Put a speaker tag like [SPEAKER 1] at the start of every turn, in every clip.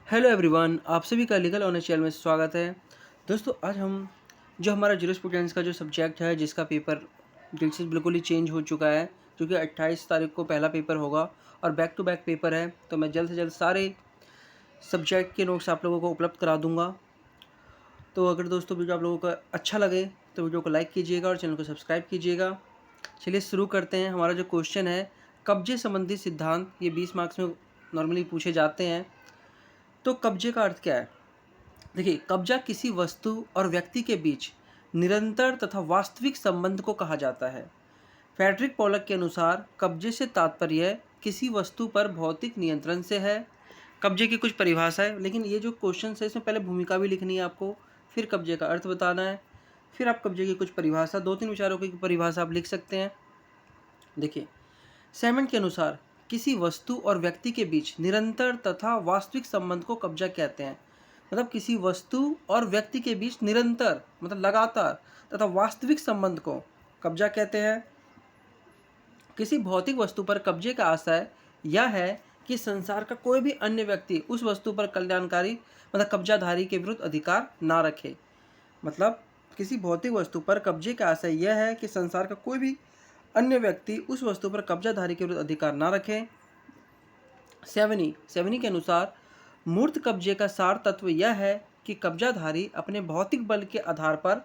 [SPEAKER 1] Hello everyone, आप सभी का लीगल ऑनर चैनल में स्वागत है। दोस्तों, आज हम जो हमारा जूरिस्प्रूडेंस का जो सब्जेक्ट है, जिसका पेपर दिल से बिल्कुल ही चेंज हो चुका है, क्योंकि 28 तारीख को पहला पेपर होगा और बैक टू बैक पेपर है। तो मैं जल्द से जल्द सारे सब्जेक्ट के नोट्स आप लोगों को उपलब्ध करा दूंगा। तो अगर दोस्तों वीडियो आप लोगों को अच्छा लगे तो वीडियो को लाइक कीजिएगा और चैनल को सब्सक्राइब कीजिएगा। चलिए शुरू करते हैं। हमारा जो क्वेश्चन है, कब्जे संबंधी सिद्धांत, ये 20 मार्क्स में नॉर्मली पूछे जाते हैं। तो कब्जे का अर्थ क्या है? देखिए, कब्जा किसी वस्तु और व्यक्ति के बीच निरंतर तथा वास्तविक संबंध को कहा जाता है। फ्रेडरिक पोलक के अनुसार कब्जे से तात्पर्य किसी वस्तु पर भौतिक नियंत्रण से है। कब्जे की कुछ परिभाषा है, लेकिन ये जो क्वेश्चन है इसमें पहले भूमिका भी लिखनी है आपको, फिर कब्जे का अर्थ बताना है, फिर आप कब्जे की कुछ परिभाषा, 2-3 विचारों की परिभाषा आप लिख सकते हैं। देखिए, सैमंड के अनुसार किसी वस्तु और व्यक्ति के बीच निरंतर तथा वास्तविक संबंध को कब्जा कहते हैं। मतलब किसी वस्तु और व्यक्ति के बीच निरंतर मतलब लगातार तथा वास्तविक संबंध को कब्जा कहते हैं। किसी भौतिक वस्तु पर कब्जे का आशय यह है कि संसार का कोई भी अन्य व्यक्ति उस वस्तु पर कल्याणकारी मतलब कब्जाधारी के विरुद्ध अधिकार ना रखे। मतलब किसी भौतिक वस्तु पर कब्जे का आशय यह है कि संसार का कोई भी अन्य व्यक्ति उस वस्तु पर कब्जाधारी के विरुद्ध अधिकार ना रखे। सेवनी के अनुसार मूर्त कब्जे का सार तत्व यह है कि कब्जाधारी अपने भौतिक बल के आधार पर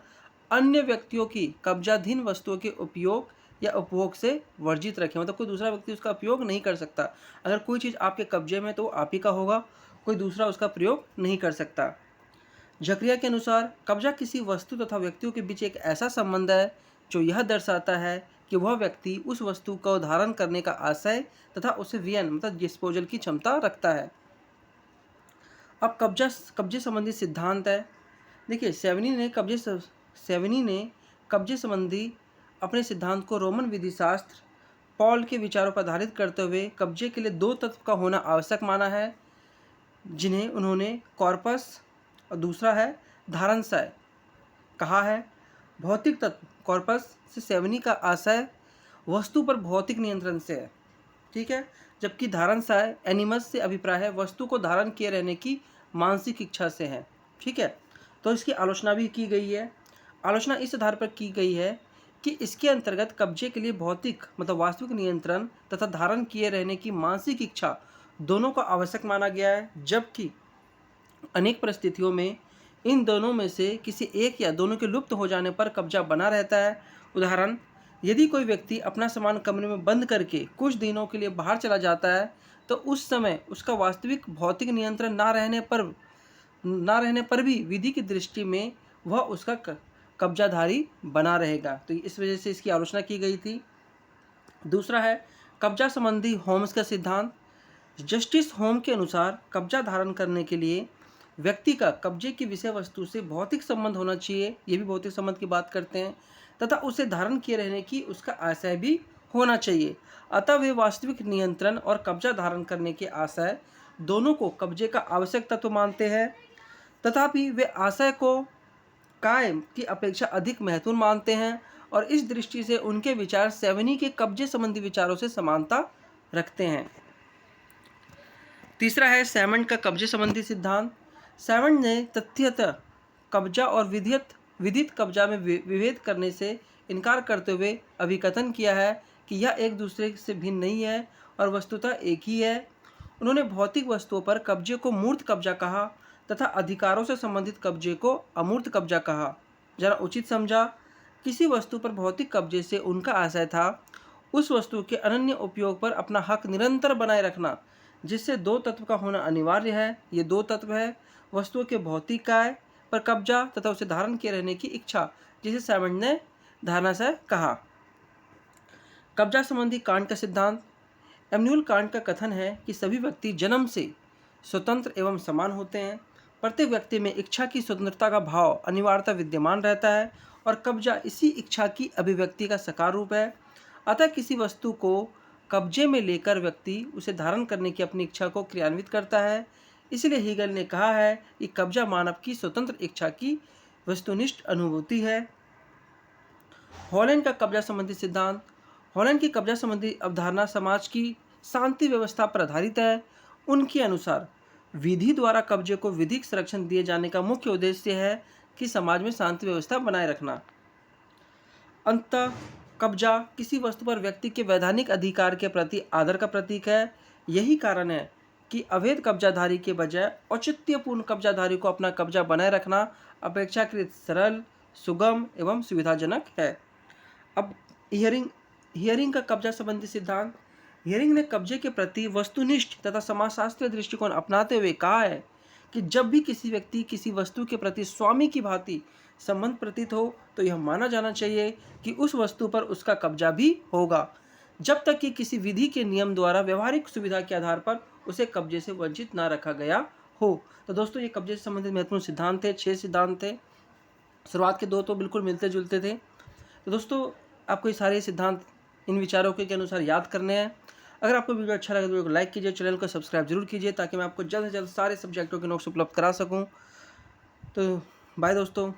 [SPEAKER 1] अन्य व्यक्तियों की कब्जाधीन वस्तुओं के उपयोग या उपभोग से वर्जित रखे। मतलब कोई दूसरा व्यक्ति उसका उपयोग नहीं कर सकता। अगर कोई चीज़ आपके कब्जे में तो आप ही का होगा, कोई दूसरा उसका प्रयोग नहीं कर सकता। जकरिया के अनुसार कब्जा किसी वस्तु तथा व्यक्तियों के बीच एक ऐसा संबंध है जो यह दर्शाता है कि वह व्यक्ति उस वस्तु को धारण करने का आशय तथा उसे वियन मतलब डिस्पोजल की क्षमता रखता है। अब कब्जे संबंधी सिद्धांत है। देखिए, सेवनी ने कब्जे संबंधी अपने सिद्धांत को रोमन विधि शास्त्र पॉल के विचारों पर आधारित करते हुए कब्जे के लिए दो तत्व का होना आवश्यक माना है, जिन्हें उन्होंने कॉर्पस और दूसरा है धारणशय कहा है। भौतिक तत्व कॉर्पस से सेवनी का आशय वस्तु पर भौतिक नियंत्रण से है, ठीक है, जबकि धारणशय एनिमस से अभिप्राय है वस्तु को धारण किए रहने की मानसिक इच्छा से है, ठीक है। तो इसकी आलोचना भी की गई है। आलोचना इस आधार पर की गई है कि इसके अंतर्गत कब्जे के लिए भौतिक मतलब वास्तविक नियंत्रण तथा धारण किए रहने की मानसिक इच्छा दोनों को आवश्यक माना गया है, जबकि अनेक परिस्थितियों में इन दोनों में से किसी एक या दोनों के लुप्त हो जाने पर कब्जा बना रहता है। उदाहरण, यदि कोई व्यक्ति अपना सामान कमरे में बंद करके कुछ दिनों के लिए बाहर चला जाता है तो उस समय उसका वास्तविक भौतिक नियंत्रण ना रहने पर भी विधि की दृष्टि में वह उसका कब्जाधारी बना रहेगा। तो इस वजह से इसकी आलोचना की गई थी। दूसरा है कब्जा संबंधी होम्स का सिद्धांत। जस्टिस होम के अनुसार कब्जा धारण करने के लिए व्यक्ति का कब्जे की विषय वस्तु से भौतिक संबंध होना चाहिए, ये भी भौतिक संबंध की बात करते हैं, तथा उसे धारण किए रहने की उसका आशय भी होना चाहिए। अतः वे वास्तविक नियंत्रण और कब्जा धारण करने के आशय दोनों को कब्जे का आवश्यक तत्व मानते हैं, तथापि वे आशय को कायम की अपेक्षा अधिक महत्वपूर्ण मानते हैं और इस दृष्टि से उनके विचार सेवनी के कब्जे संबंधी विचारों से समानता रखते हैं। तीसरा है सैमंड का कब्जे संबंधी सिद्धांत। सैमंड ने तथ्यतः कब्जा और विधित कब्जा में विभेद करने से इनकार करते हुए अभिकथन किया है कि यह एक दूसरे से भिन्न नहीं है और वस्तुतः एक ही है। उन्होंने भौतिक वस्तुओं पर कब्जे को मूर्त कब्जा कहा तथा अधिकारों से संबंधित कब्जे को अमूर्त कब्जा कहा। जरा उचित समझा, किसी वस्तु पर भौतिक कब्जे से उनका आशय था उस वस्तु के अनन्य उपयोग पर अपना हक निरंतर बनाए रखना, जिससे दो तत्व का होना अनिवार्य है। ये दो तत्व है वस्तुओं के भौतिक काय पर कब्जा तथा उसे धारण किए रहने की इच्छा, जिसे सैमंड ने धारणाशय कहा। कब्जा संबंधी कांट का सिद्धांत। इमैनुअल कांट का कथन है कि सभी व्यक्ति जन्म से स्वतंत्र एवं समान होते हैं। प्रत्येक व्यक्ति में इच्छा की स्वतंत्रता का भाव अनिवार्यता विद्यमान रहता है और कब्जा इसी इच्छा की अभिव्यक्ति का साकार रूप है। अतः किसी वस्तु को कब्जे में लेकर व्यक्ति उसे धारण करने की अपनी इच्छा को क्रियान्वित करता है। इसलिए हीगल ने कहा है कि कब्जा मानव की स्वतंत्र इच्छा की वस्तुनिष्ठ अनुभूति है। हॉलैंड का कब्जा संबंधी सिद्धांत। हॉलैंड की कब्जा संबंधी अवधारणा समाज की शांति व्यवस्था पर आधारित है। उनके अनुसार विधि द्वारा कब्जे को विधिक संरक्षण दिए जाने का मुख्य उद्देश्य है कि समाज में शांति व्यवस्था बनाए रखना। अंततः कब्जा किसी वस्तु पर व्यक्ति के वैधानिक अधिकार के प्रति आदर का प्रतीक है। यही कारण है कि अवैध कब्जाधारी के बजाय औचित्यपूर्ण कब्जाधारी को अपना कब्जा बनाए रखना अपेक्षाकृत सरल, सुगम एवं सुविधाजनक है। अब हियरिंग का कब्जा संबंधी सिद्धांत। हियरिंग ने कब्जे के प्रति वस्तुनिष्ठ तथा समाजशास्त्रीय दृष्टिकोण अपनाते हुए कहा है कि जब भी किसी व्यक्ति किसी वस्तु के प्रति स्वामी की भांति संबंध प्रतीत हो तो यह माना जाना चाहिए कि उस वस्तु पर उसका कब्जा भी होगा, जब तक कि किसी विधि के नियम द्वारा व्यवहारिक सुविधा के आधार पर उसे कब्जे से वंचित ना रखा गया हो। तो दोस्तों, ये कब्जे से संबंधित महत्वपूर्ण सिद्धांत थे, 6 सिद्धांत थे। शुरुआत के 2 तो बिल्कुल मिलते जुलते थे। तो दोस्तों, आपको ये सारे सिद्धांत इन विचारों के अनुसार याद करने हैं। अगर आपको वीडियो अच्छा लगे तो वीडियो को लाइक कीजिए, चैनल को सब्सक्राइब जरूर कीजिए ताकि मैं आपको जल्द से जल्द सारे सब्जेक्टों के नोट्स उपलब्ध करा सकूं। तो बाय दोस्तों।